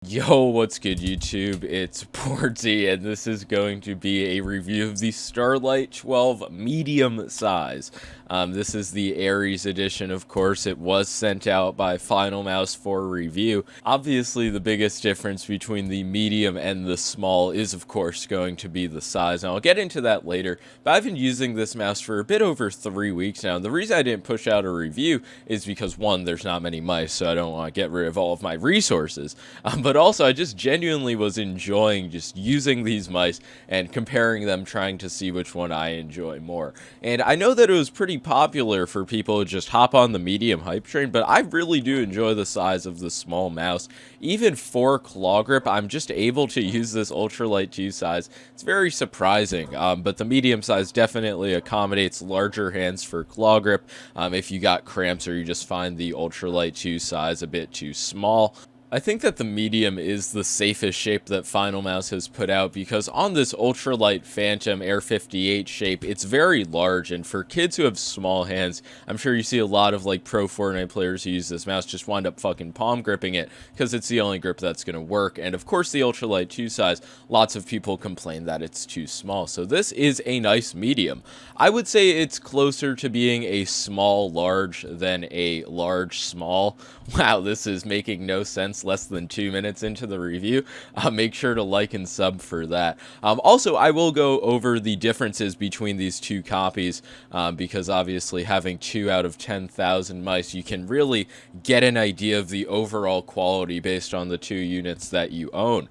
Yo, what's good YouTube? It's boardzy, and this is going to be a review of the Starlight 12 medium size. This is the Aries edition, of course. It was sent out by Finalmouse for review. Obviously, the biggest difference between the medium and the small is, of course, going to be the size, and I'll get into that later. But I've been using this mouse for a bit over 3 weeks now, and the reason I didn't push out a review is because, one, there's not many mice, so I don't want to get rid of all of my resources. But also, I just genuinely was enjoying just using these mice and comparing them, trying to see which one I enjoy more. And I know that it was pretty popular for people to just hop on the medium hype train, but I really do enjoy the size of the small mouse. Even for claw grip, I'm just able to use this ultralight 2 size. It's very surprising, but the medium size definitely accommodates larger hands for claw grip if you got cramps or you just find the ultralight 2 size a bit too small. I think that the medium is the safest shape that Finalmouse has put out because on this ultralight Phantom Air 58 shape, it's very large, and for kids who have small hands, I'm sure you see a lot of like pro Fortnite players who use this mouse just wind up fucking palm gripping it because it's the only grip that's going to work. And of course the ultralight 2 size, lots of people complain that it's too small. So this is a nice medium. I would say it's closer to being a small large than a large small. Wow, this is making no sense less than 2 minutes into the review. Make sure to like and sub for that. Also, I will go over the differences between these two copies because obviously having 2 out of 10,000 mice, you can really get an idea of the overall quality based on the 2 units that you own.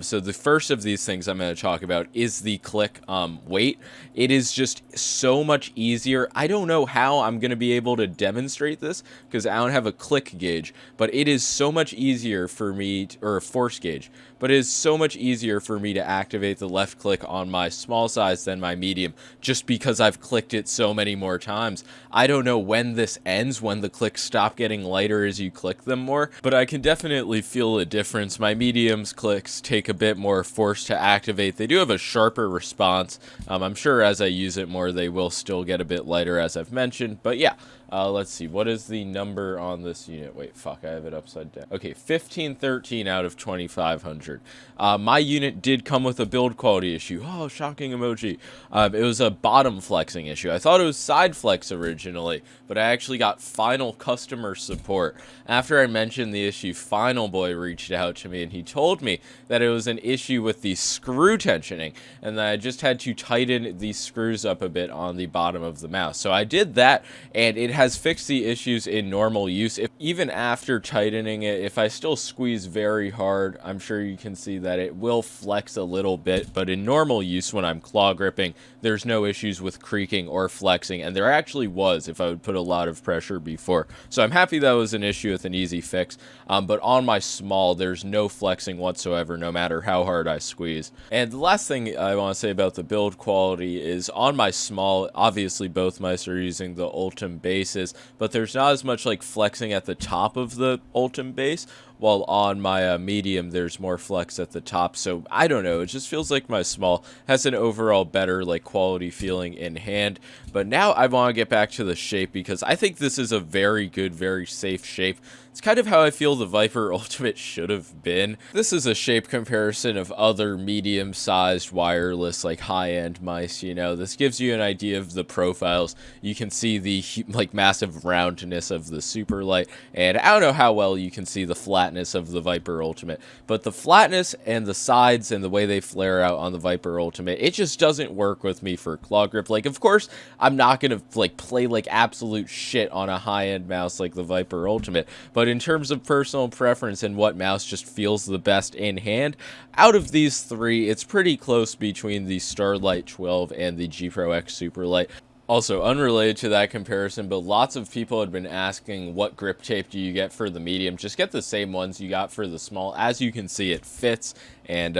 So the first of these things I'm going to talk about is the click weight. It is just so much easier. I don't know how I'm going to be able to demonstrate this because I don't have a click gauge, but it is so much easier for me, or a force gauge, but it is so much easier for me to activate the left click on my small size than my medium, just because I've clicked it so many more times. I don't know when this ends, when the clicks stop getting lighter as you click them more, but I can definitely feel a difference. My medium's clicks take a bit more force to activate. They do have a sharper response. I'm sure as I use it more, they will still get a bit lighter, as I've mentioned, but yeah. Let's see, what is the number on this unit? Wait, fuck, I have it upside down. Okay, 1513 out of 2500. My unit did come with a build quality issue. Oh, shocking emoji. It was a bottom flexing issue. I thought it was side flex originally, but I actually got final customer support. After I mentioned the issue, Final Boy reached out to me and he told me that it was an issue with the screw tensioning and that I just had to tighten these screws up a bit on the bottom of the mouse. So I did that, and it has fixed the issues in normal use. Even after tightening it, if I still squeeze very hard, I'm sure you can see that it will flex a little bit, but in normal use when I'm claw gripping, there's no issues with creaking or flexing, and there actually was if I would put a lot of pressure before. So I'm happy that was an issue with an easy fix, but on my small, there's no flexing whatsoever, no matter how hard I squeeze. And the last thing I want to say about the build quality is on my small, obviously both mice are using the Ultim base, but there's not as much like flexing at the top of the Ultim base, while on my medium there's more flex at the top. So I don't know, it just feels like my small has an overall better like quality feeling in hand. But now I want to get back to the shape because I think this is a very good, very safe shape. It's kind of how I feel the Viper Ultimate should have been. This is a shape comparison of other medium-sized wireless, like high-end mice, you know. This gives you an idea of the profiles. You can see the like massive roundness of the Superlight, and I don't know how well you can see the flatness of the Viper Ultimate, but the flatness and the sides and the way they flare out on the Viper Ultimate, it just doesn't work with me for claw grip. Like, of course, I'm not gonna like play like absolute shit on a high-end mouse like the Viper Ultimate, but in terms of personal preference and what mouse just feels the best in hand, out of these three, it's pretty close between the Starlight 12 and the G Pro X Superlight. Also, unrelated to that comparison, but lots of people had been asking what grip tape do you get for the medium. Just get the same ones you got for the small. As you can see, it fits, and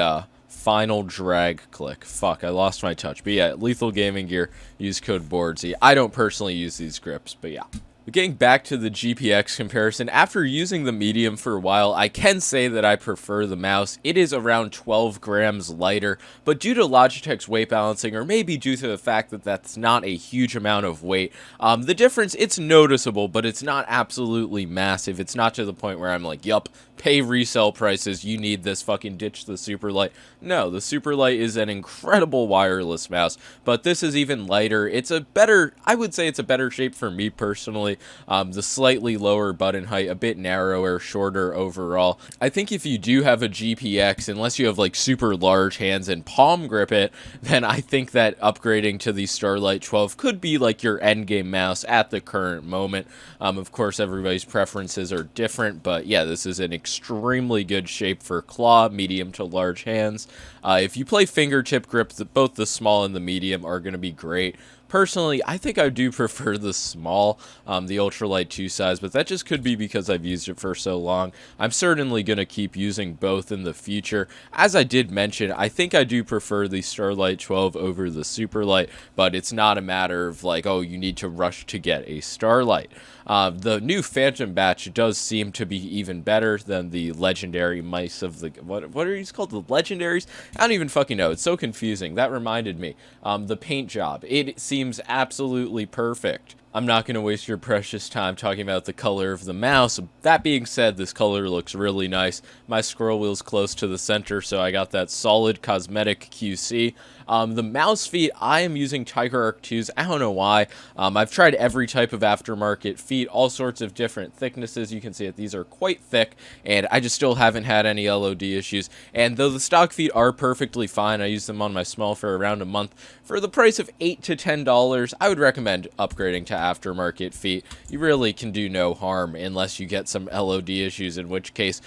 final drag click. Fuck, I lost my touch. But yeah, Lethal Gaming Gear, use code boardzy. I don't personally use these grips, but yeah. But getting back to the GPX comparison, after using the medium for a while, I can say that I prefer the mouse. It is around 12 grams lighter, but due to Logitech's weight balancing, or maybe due to the fact that that's not a huge amount of weight, the difference, it's noticeable, but it's not absolutely massive. It's not to the point where I'm like, yup, pay resale prices, you need this, fucking ditch the Superlight. No, the Superlight is an incredible wireless mouse, but this is even lighter. It's a better, I would say it's a better shape for me personally. The slightly lower button height, a bit narrower, shorter overall. I think if you do have a GPX, unless you have like super large hands and palm grip it, then I think that upgrading to the Starlight 12 could be like your endgame mouse at the current moment. Of course, everybody's preferences are different, but yeah, this is an extremely good shape for claw, medium to large hands. If you play fingertip grip, both the small and the medium are going to be great. Personally, I think I do prefer the small, the ultralight 2 size, but that just could be because I've used it for so long. I'm certainly going to keep using both in the future. As I did mention, I think I do prefer the Starlight 12 over the Superlight, but it's not a matter of like, oh, you need to rush to get a Starlight. The new Phantom batch does seem to be even better than the legendary mice of the... What are these called? The legendaries? I don't even fucking know. It's so confusing. That reminded me. The paint job. It seems absolutely perfect. I'm not going to waste your precious time talking about the color of the mouse. That being said, this color looks really nice. My scroll wheel's close to the center, so I got that solid cosmetic QC. The mouse feet, I am using Tiger Arc 2s. I don't know why. I've tried every type of aftermarket feet, all sorts of different thicknesses. You can see that these are quite thick, and I just still haven't had any LOD issues. And though the stock feet are perfectly fine, I used them on my small for around a month. For the price of $8 to $10, I would recommend upgrading to aftermarket feet. You really can do no harm unless you get some LOD issues, in which case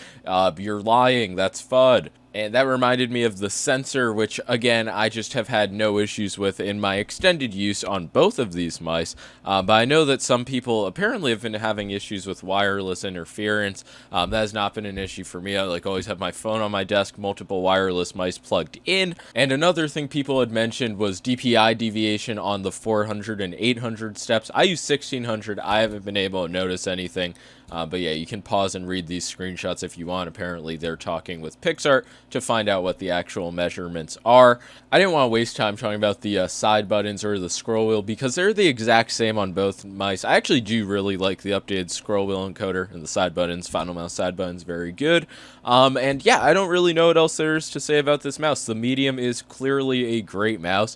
you're lying. That's FUD. And that reminded me of the sensor, which, again, I just have had no issues with in my extended use on both of these mice. But I know that some people apparently have been having issues with wireless interference. That has not been an issue for me. I always have my phone on my desk, multiple wireless mice plugged in. And another thing people had mentioned was Dpi deviation on the 400 and 800 steps. I use 1600. I haven't been able to notice anything. But yeah, you can pause and read these screenshots if you want. Apparently, they're talking with PixArt to find out what the actual measurements are. I didn't want to waste time talking about the side buttons or the scroll wheel because they're the exact same on both mice. I actually do really like the updated scroll wheel encoder and the side buttons. Finalmouse side buttons, very good. And yeah, I don't really know what else there is to say about this mouse. The medium is clearly a great mouse.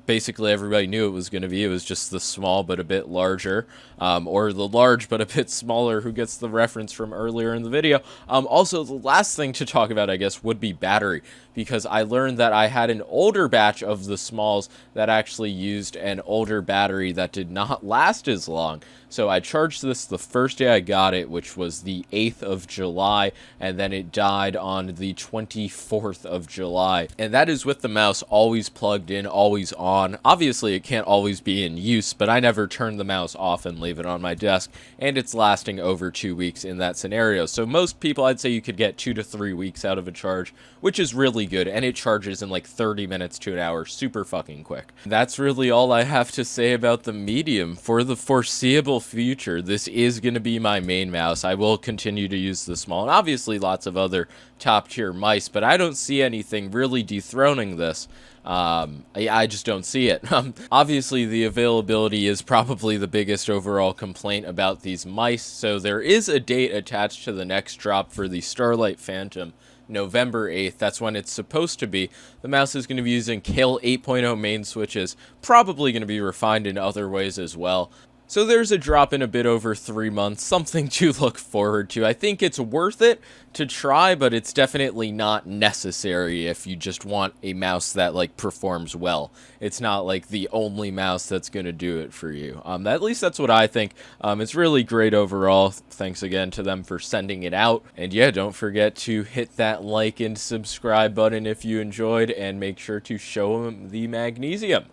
Basically, everybody knew it was going to be. It was just the small but a bit larger, or the large but a bit smaller, who gets the reference from earlier in the video. Also, the last thing to talk about, I guess, would be battery, because I learned that I had an older batch of the smalls that actually used an older battery that did not last as long. So I charged this the first day I got it, which was the 8th of July, and then it died on the 24th of July. And that is with the mouse always plugged in, always on. Obviously, it can't always be in use, but I never turn the mouse off and leave it on my desk, and it's lasting over 2 weeks in that scenario. So most people, I'd say you could get 2 to 3 weeks out of a charge, which is really good, and it charges in like 30 minutes to an hour, super fucking quick. That's really all I have to say about the medium. For the foreseeable future, this is going to be my main mouse. I will continue to use the small, and obviously lots of other top tier mice, but I don't see anything really dethroning this. I just don't see it. Obviously, the availability is probably the biggest overall complaint about these mice, so there is a date attached to the next drop for the Starlight Phantom. November 8th, that's when it's supposed to be. The mouse is going to be using Kale 8.0 main switches, probably going to be refined in other ways as well. So there's a drop in a bit over 3 months, something to look forward to. I think it's worth it to try, but it's definitely not necessary if you just want a mouse that like performs well. It's not like the only mouse that's going to do it for you. At least that's what I think. It's really great overall. Thanks again to them for sending it out. And yeah, don't forget to hit that like and subscribe button if you enjoyed, and make sure to show them the magnesium.